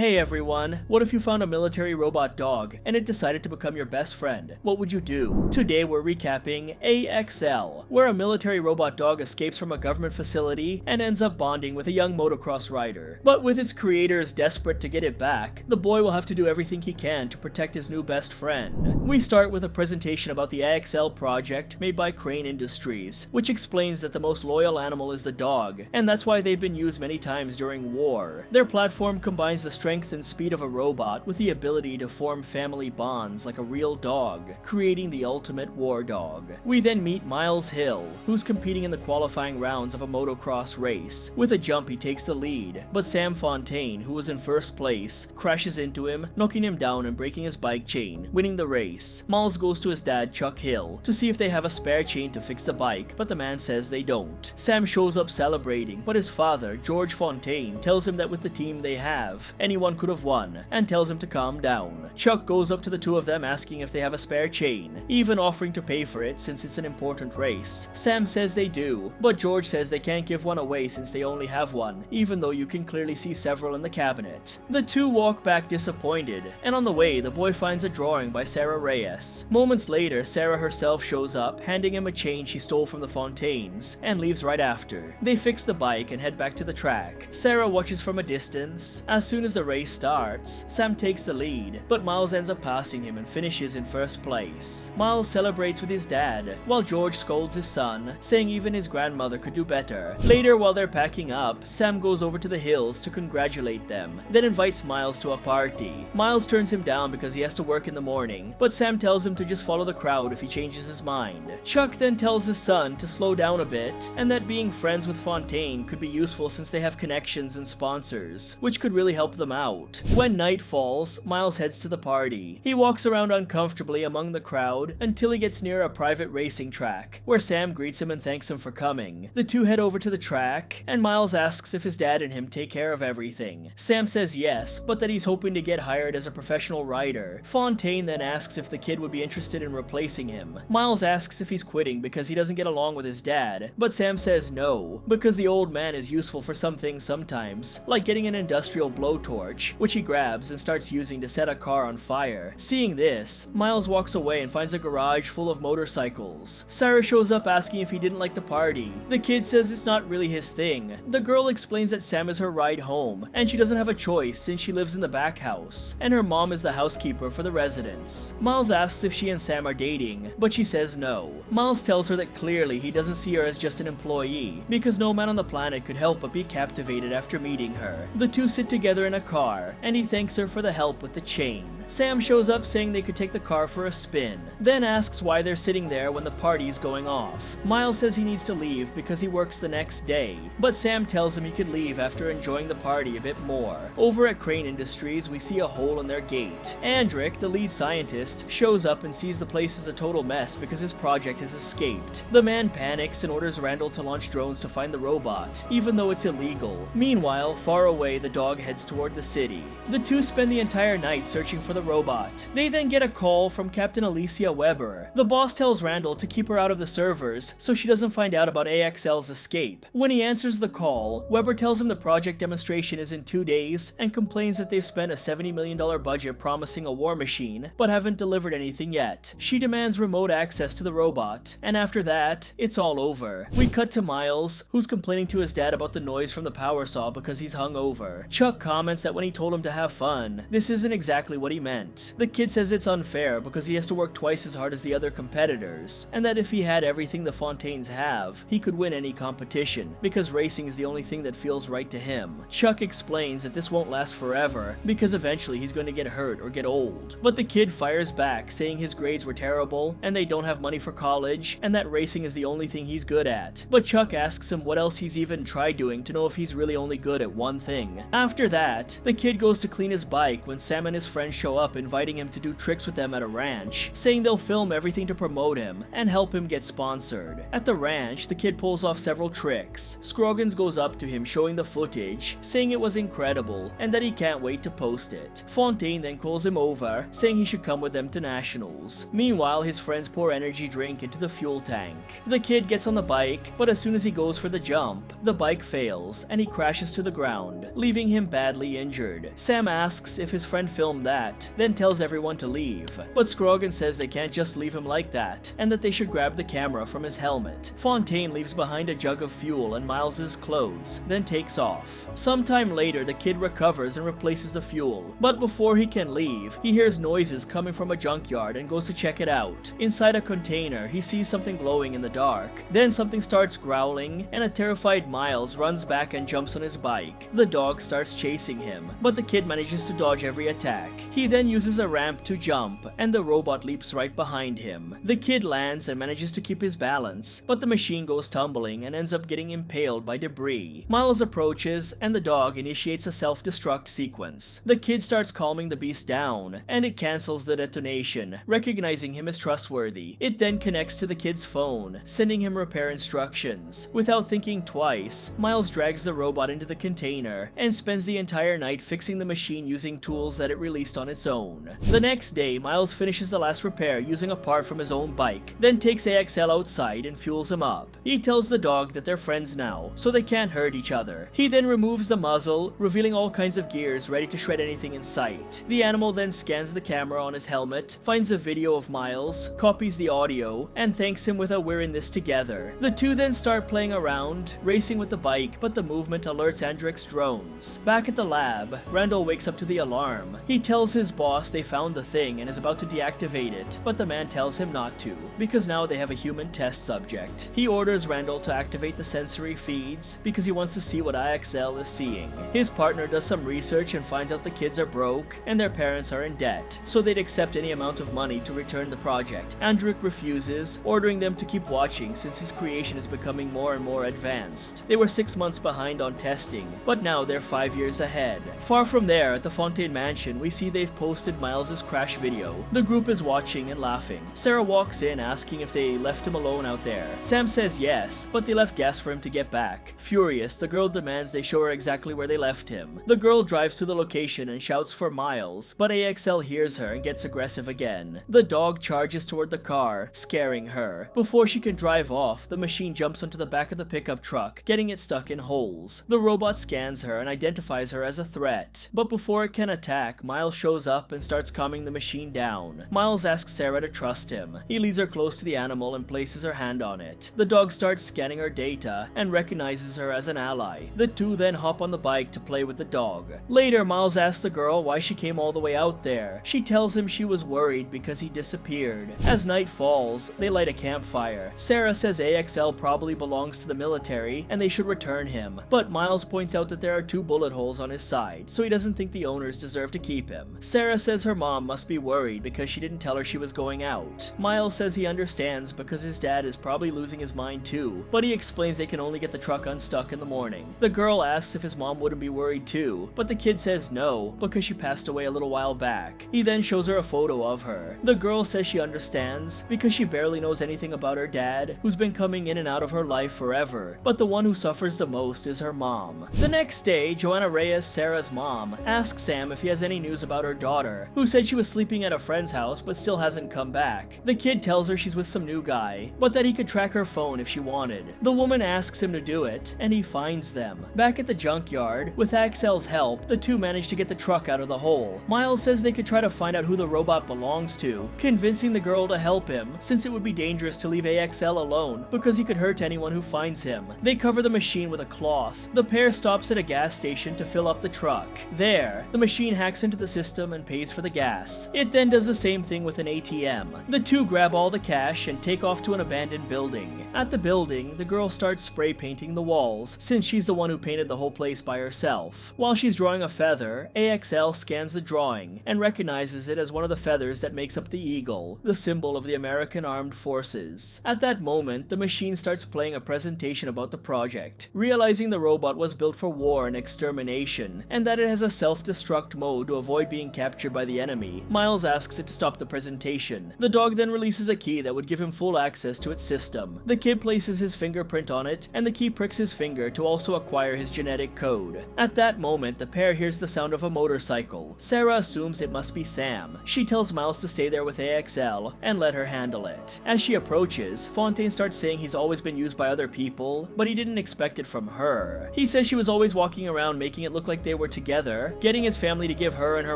Hey everyone, what if you found a military robot dog and it decided to become your best friend? What would you do? Today we're recapping A.X.L, where a military robot dog escapes from a government facility and ends up bonding with a young motocross rider. But with its creators desperate to get it back, the boy will have to do everything he can to protect his new best friend. We start with a presentation about the A.X.L project made by Crane Industries, which explains that the most loyal animal is the dog, and that's why they've been used many times during war. Their platform combines the strength and speed of a robot with the ability to form family bonds like a real dog, creating the ultimate war dog. We then meet Miles Hill, who's competing in the qualifying rounds of a motocross race. With a jump he takes the lead, but Sam Fontaine, who was in first place, crashes into him, knocking him down and breaking his bike chain, winning the race. Miles goes to his dad Chuck Hill to see if they have a spare chain to fix the bike, but the man says they don't. Sam shows up celebrating, but his father, George Fontaine, tells him that with the team they have, anyone could have won, and tells him to calm down. Chuck goes up to the two of them asking if they have a spare chain, even offering to pay for it since it's an important race. Sam says they do, but George says they can't give one away since they only have one, even though you can clearly see several in the cabinet. The two walk back disappointed, and on the way the boy finds a drawing by Sarah Reyes. Moments later, Sarah herself shows up, handing him a chain she stole from the Fontaines, and leaves right after. They fix the bike and head back to the track. Sarah watches from a distance. As soon as the race starts, Sam takes the lead, but Miles ends up passing him and finishes in first place. Miles celebrates with his dad, while George scolds his son, saying even his grandmother could do better. Later, while they're packing up, Sam goes over to the hills to congratulate them, then invites Miles to a party. Miles turns him down because he has to work in the morning, but Sam tells him to just follow the crowd if he changes his mind. Chuck then tells his son to slow down a bit, and that being friends with Fontaine could be useful since they have connections and sponsors, which could really help them out. When night falls, Miles heads to the party. He walks around uncomfortably among the crowd until he gets near a private racing track, where Sam greets him and thanks him for coming. The two head over to the track, and Miles asks if his dad and him take care of everything. Sam says yes, but that he's hoping to get hired as a professional rider. Fontaine then asks if the kid would be interested in replacing him. Miles asks if he's quitting because he doesn't get along with his dad, but Sam says no, because the old man is useful for some things sometimes, like getting an industrial blowtorch, which he grabs and starts using to set a car on fire. Seeing this, Miles walks away and finds a garage full of motorcycles. Sarah shows up asking if he didn't like the party. The kid says it's not really his thing. The girl explains that Sam is her ride home, and she doesn't have a choice since she lives in the back house, and her mom is the housekeeper for the residents. Miles asks if she and Sam are dating, but she says no. Miles tells her that clearly he doesn't see her as just an employee, because no man on the planet could help but be captivated after meeting her. The two sit together in a car, and he thanks her for the help with the chain. Sam shows up saying they could take the car for a spin, then asks why they're sitting there when the party's going off. Miles says he needs to leave because he works the next day, but Sam tells him he could leave after enjoying the party a bit more. Over at Crane Industries, we see a hole in their gate. Andrick, the lead scientist, shows up and sees the place is a total mess because his project has escaped. The man panics and orders Randall to launch drones to find the robot, even though it's illegal. Meanwhile, far away, the dog heads toward the city. The two spend the entire night searching for the robot. They then get a call from Captain Alicia Weber. The boss tells Randall to keep her out of the servers so she doesn't find out about A.X.L's escape. When he answers the call, Weber tells him the project demonstration is in 2 days and complains that they've spent a $70 million budget promising a war machine, but haven't delivered anything yet. She demands remote access to the robot, and after that, it's all over. We cut to Miles, who's complaining to his dad about the noise from the power saw because he's hungover. Chuck comments that when he told him to have fun, this isn't exactly what he meant. The kid says it's unfair because he has to work twice as hard as the other competitors, and that if he had everything the Fontaines have, he could win any competition, because racing is the only thing that feels right to him. Chuck explains that this won't last forever, because eventually he's going to get hurt or get old. But the kid fires back, saying his grades were terrible, and they don't have money for college, and that racing is the only thing he's good at. But Chuck asks him what else he's even tried doing to know if he's really only good at one thing. After that, the kid goes to clean his bike when Sam and his friends show show up inviting him to do tricks with them at a ranch, saying they'll film everything to promote him and help him get sponsored. At the ranch, the kid pulls off several tricks. Scroggins goes up to him showing the footage, saying it was incredible and that he can't wait to post it. Fontaine then calls him over, saying he should come with them to nationals. Meanwhile, his friends pour energy drink into the fuel tank. The kid gets on the bike, but as soon as he goes for the jump, the bike fails and he crashes to the ground, leaving him badly injured. Sam asks if his friend filmed that, then tells everyone to leave. But Scroggins says they can't just leave him like that, and that they should grab the camera from his helmet. Fontaine leaves behind a jug of fuel and Miles's clothes, then takes off. Sometime later, the kid recovers and replaces the fuel, but before he can leave, he hears noises coming from a junkyard and goes to check it out. Inside a container, he sees something glowing in the dark. Then something starts growling, and a terrified Miles runs back and jumps on his bike. The dog starts chasing him, but the kid manages to dodge every attack. He then uses a ramp to jump, and the robot leaps right behind him. The kid lands and manages to keep his balance, but the machine goes tumbling and ends up getting impaled by debris. Miles approaches, and the dog initiates a self-destruct sequence. The kid starts calming the beast down, and it cancels the detonation, recognizing him as trustworthy. It then connects to the kid's phone, sending him repair instructions. Without thinking twice, Miles drags the robot into the container and spends the entire night fixing the machine using tools that it released on its own. The next day, Miles finishes the last repair using a part from his own bike, then takes A.X.L outside and fuels him up. He tells the dog that they're friends now, so they can't hurt each other. He then removes the muzzle, revealing all kinds of gears ready to shred anything in sight. The animal then scans the camera on his helmet, finds a video of Miles, copies the audio, and thanks him with a "we're in this together." The two then start playing around, racing with the bike, but the movement alerts Andrek's drones. Back at the lab, Randall wakes up to the alarm. He tells his boss they found the thing and is about to deactivate it, but the man tells him not to, because now they have a human test subject. He orders Randall to activate the sensory feeds, because he wants to see what A.X.L is seeing. His partner does some research and finds out the kids are broke, and their parents are in debt, so they'd accept any amount of money to return the project. Andrek refuses, ordering them to keep watching since his creation is becoming more and more advanced. They were 6 months behind on testing, but now they're 5 years ahead. Far from there, at the Fontaine mansion, we see they've posted Miles's crash video. The group is watching and laughing. Sarah walks in asking if they left him alone out there. Sam says yes, but they left gas for him to get back. Furious, the girl demands they show her exactly where they left him. The girl drives to the location and shouts for Miles, but A.X.L hears her and gets aggressive again. The dog charges toward the car, scaring her. Before she can drive off, the machine jumps onto the back of the pickup truck, getting it stuck in holes. The robot scans her and identifies her as a threat, but before it can attack, Miles shows up and starts calming the machine down. Miles asks Sarah to trust him. He leads her close to the animal and places her hand on it. The dog starts scanning her data and recognizes her as an ally. The two then hop on the bike to play with the dog. Later, Miles asks the girl why she came all the way out there. She tells him she was worried because he disappeared. As night falls, they light a campfire. Sarah says A.X.L probably belongs to the military and they should return him, but Miles points out that there are 2 bullet holes on his side, so he doesn't think the owners deserve to keep him. Sarah says her mom must be worried because she didn't tell her she was going out. Miles says he understands because his dad is probably losing his mind too, but he explains they can only get the truck unstuck in the morning. The girl asks if his mom wouldn't be worried too, but the kid says no, because she passed away a little while back. He then shows her a photo of her. The girl says she understands because she barely knows anything about her dad, who's been coming in and out of her life forever, but the one who suffers the most is her mom. The next day, Joanna Reyes, Sarah's mom, asks Sam if he has any news about her daughter, who said she was sleeping at a friend's house but still hasn't come back. The kid tells her she's with some new guy, but that he could track her phone if she wanted. The woman asks him to do it, and he finds them. Back at the junkyard, with A.X.L's help, the two manage to get the truck out of the hole. Miles says they could try to find out who the robot belongs to, convincing the girl to help him, since it would be dangerous to leave A.X.L alone, because he could hurt anyone who finds him. They cover the machine with a cloth. The pair stops at a gas station to fill up the truck. There, the machine hacks into the system and pays for the gas. It then does the same thing with an ATM. The two grab all the cash and take off to an abandoned building. At the building, the girl starts spray painting the walls, since she's the one who painted the whole place by herself. While she's drawing a feather, A.X.L scans the drawing and recognizes it as one of the feathers that makes up the eagle, the symbol of the American Armed Forces. At that moment, the machine starts playing a presentation about the project, realizing the robot was built for war and extermination, and that it has a self-destruct mode to avoid being captured by the enemy. Miles asks it to stop the presentation. The dog then releases a key that would give him full access to its system. The kid places his fingerprint on it, and the key pricks his finger to also acquire his genetic code. At that moment, the pair hears the sound of a motorcycle. Sarah assumes it must be Sam. She tells Miles to stay there with A.X.L and let her handle it. As she approaches, Fontaine starts saying he's always been used by other people, but he didn't expect it from her. He says she was always walking around making it look like they were together, getting his family to give her and her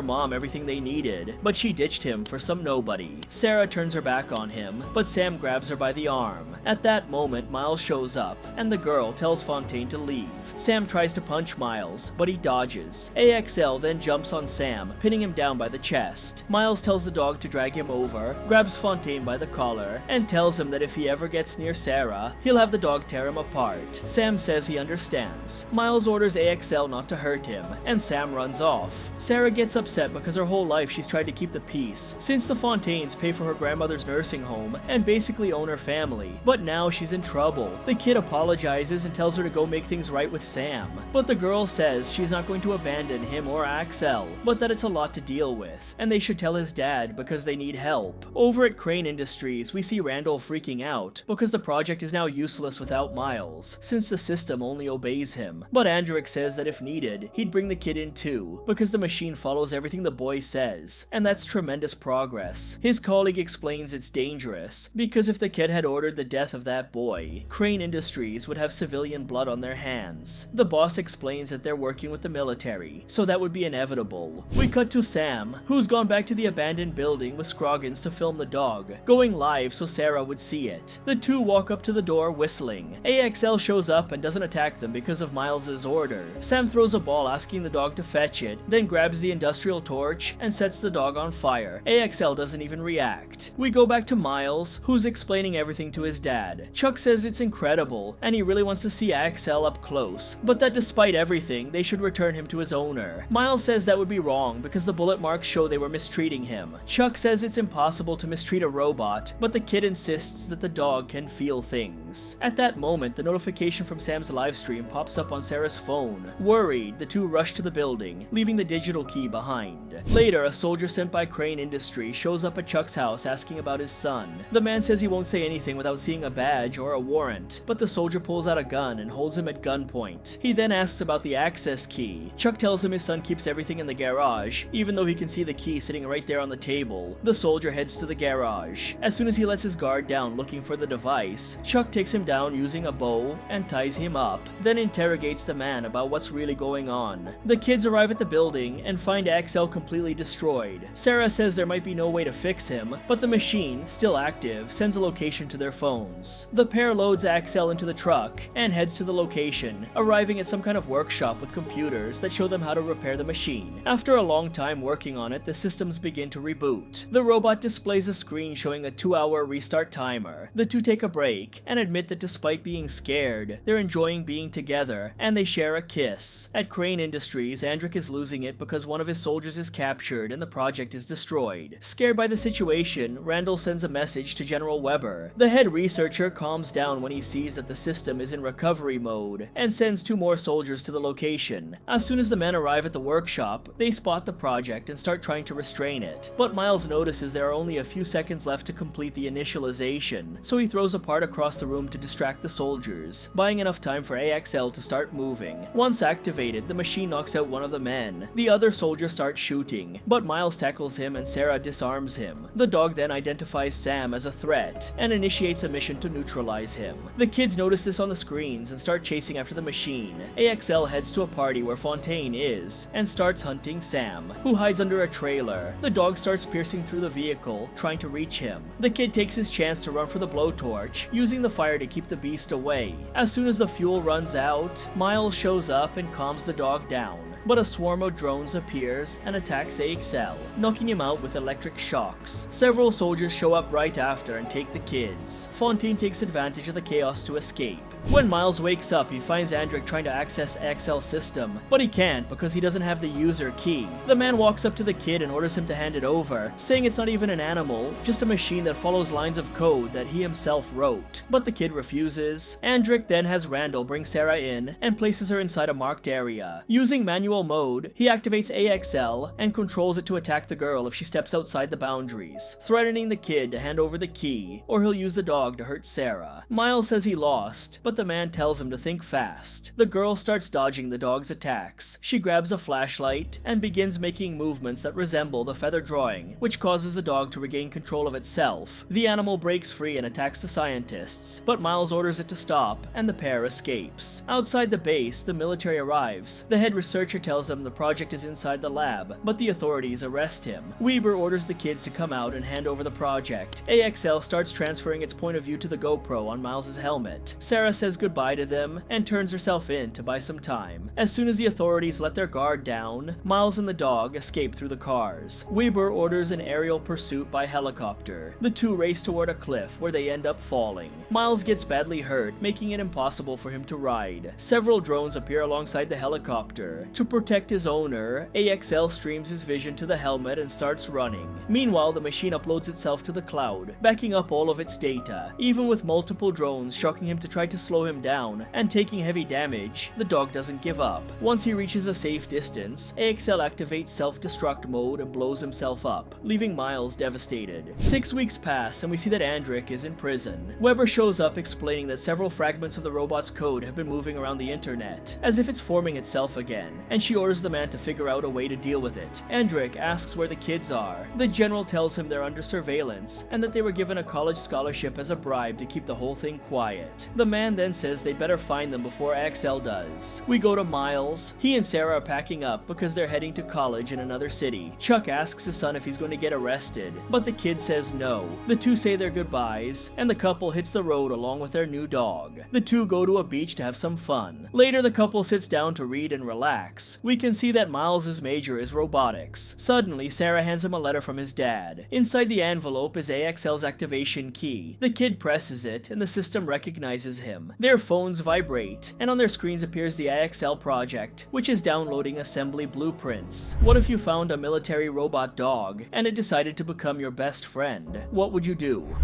mom everything they needed, but she ditched him for some nobody. Sarah turns her back on him, but Sam grabs her by the arm. At that moment, Miles shows up, and the girl tells Fontaine to leave. Sam tries to punch Miles, but he dodges. A.X.L then jumps on Sam, pinning him down by the chest. Miles tells the dog to drag him over, grabs Fontaine by the collar, and tells him that if he ever gets near Sarah, he'll have the dog tear him apart. Sam says he understands. Miles orders A.X.L not to hurt him, and Sam runs off. Sarah gets upset because her whole life she's tried to keep the peace, since the Fontaines pay for her grandmother's nursing home and basically own her family. But now she's in trouble. The kid apologizes and tells her to go make things right with Sam. But the girl says she's not going to abandon him or A.X.L, but that it's a lot to deal with, and they should tell his dad because they need help. Over at Crane Industries, we see Randall freaking out because the project is now useless without Miles, since the system only obeys him. But Andrick says that if needed, he'd bring the kid in too, because the machine follows everything the boy says, and that's tremendous progress. His colleague explains it's dangerous, because if the kid had ordered the death of that boy, Crane Industries would have civilian blood on their hands. The boss explains that they're working with the military, so that would be inevitable. We cut to Sam, who's gone back to the abandoned building with Scroggins to film the dog, going live so Sarah would see it. The two walk up to the door whistling. A.X.L shows up and doesn't attack them because of Miles's order. Sam throws a ball asking the dog to fetch it, then grabs the industrial torch and sets the dog on fire. A.X.L doesn't even react. We go back to Miles, who's explaining everything to his dad. Chuck says it's incredible, and he really wants to see A.X.L up close, but that despite everything, they should return him to his owner. Miles says that would be wrong because the bullet marks show they were mistreating him. Chuck says it's impossible to mistreat a robot, but the kid insists that the dog can feel things. At that moment, the notification from Sam's livestream pops up on Sarah's phone. Worried, the two rush to the building, leaving the digital key behind. Later, a soldier sent by Crane Industries shows up at Chuck's house asking about his son. The man says he won't say anything without seeing a badge or a warrant, but the soldier pulls out a gun and holds him at gunpoint. He then asks about the access key. Chuck tells him his son keeps everything in the garage, even though he can see the key sitting right there on the table. The soldier heads to the garage. As soon as he lets his guard down looking for the device, Chuck takes him down using a bow and ties him up, then interrogates the man about what's really going on. The kids arrive at the building and find A.X.L completely destroyed. Sarah says there might be no way to fix him, but the machine, still active, sends a location to their phones. The pair loads A.X.L into the truck and heads to the location, arriving at some kind of workshop with computers that show them how to repair the machine. After a long time working on it, the systems begin to reboot. The robot displays a screen showing a 2-hour restart timer. The two take a break and admit that despite being scared, they're enjoying being together, and they share a kiss. At Crane Industries, Andrick is losing it because one of his soldiers is captured and the project is destroyed. Scared by the situation, Randall sends a message to General Weber. The head researcher calms down when he sees that the system is in recovery mode, and sends 2 more soldiers to the location. As soon as the men arrive at the workshop, they spot the project and start trying to restrain it, but Miles notices there are only a few seconds left to complete the initialization, so he throws a part across the room to distract the soldiers, buying enough time for A.X.L to start moving. Once activated, the machine knocks out one of the men. The other soldier starts shooting, but Miles tackles him and Sarah disarms him. The dog then identifies Sam as a threat and initiates a mission to neutralize him. The kids notice this on the screens and start chasing after the machine. A.X.L heads to a party where Fontaine is and starts hunting Sam, who hides under a trailer. The dog starts piercing through the vehicle, trying to reach him. The kid takes his chance to run for the blowtorch, using the fire to keep the beast away. As soon as the fuel runs out, Miles shows up and calms the dog down, but a swarm of drones appears and attacks A.X.L, knocking him out with electric shocks. Several soldiers show up right after and take the kids. Fontaine takes advantage of the chaos to escape. When Miles wakes up, he finds Andrick trying to access A.X.L's system, but he can't because he doesn't have the user key. The man walks up to the kid and orders him to hand it over, saying it's not even an animal, just a machine that follows lines of code that he himself wrote. But the kid refuses. Andrick then has Randall bring Sarah in and places her inside a marked area. Using manual manual mode, he activates A.X.L and controls it to attack the girl if she steps outside the boundaries, threatening the kid to hand over the key or he'll use the dog to hurt Sarah. Miles says he lost, but the man tells him to think fast. The girl starts dodging the dog's attacks. She grabs a flashlight and begins making movements that resemble the feather drawing, which causes the dog to regain control of itself. The animal breaks free and attacks the scientists, but Miles orders it to stop and the pair escapes. Outside the base, the military arrives. The head researcher tells them the project is inside the lab, but the authorities arrest him. Weber orders the kids to come out and hand over the project. A.X.L starts transferring its point of view to the GoPro on Miles' helmet. Sarah says goodbye to them and turns herself in to buy some time. As soon as the authorities let their guard down, Miles and the dog escape through the cars. Weber orders an aerial pursuit by helicopter. The two race toward a cliff where they end up falling. Miles gets badly hurt, making it impossible for him to ride. Several drones appear alongside the helicopter. To protect his owner, A.X.L streams his vision to the helmet and starts running. Meanwhile, the machine uploads itself to the cloud, backing up all of its data. Even with multiple drones shocking him to try to slow him down and taking heavy damage, the dog doesn't give up. Once he reaches a safe distance, A.X.L activates self-destruct mode and blows himself up, leaving Miles devastated. 6 weeks pass and we see that Andric is in prison. Weber shows up explaining that several fragments of the robot's code have been moving around the internet, as if it's forming itself again, and she orders the man to figure out a way to deal with it. Andric asks where the kids are. The general tells him they're under surveillance, and that they were given a college scholarship as a bribe to keep the whole thing quiet. The man then says they'd better find them before A.X.L does. We go to Miles. He and Sarah are packing up because they're heading to college in another city. Chuck asks his son if he's going to get arrested, but the kid says no. The two say their goodbyes, and the couple hits the road along with their new dog. The two go to a beach to have some fun. Later, the couple sits down to read and relax. We can see that Miles' major is robotics. Suddenly, Sarah hands him a letter from his dad. Inside the envelope is A.X.L's activation key. The kid presses it, and the system recognizes him. Their phones vibrate, and on their screens appears the A.X.L project, which is downloading assembly blueprints. What if you found a military robot dog, and it decided to become your best friend? What would you do?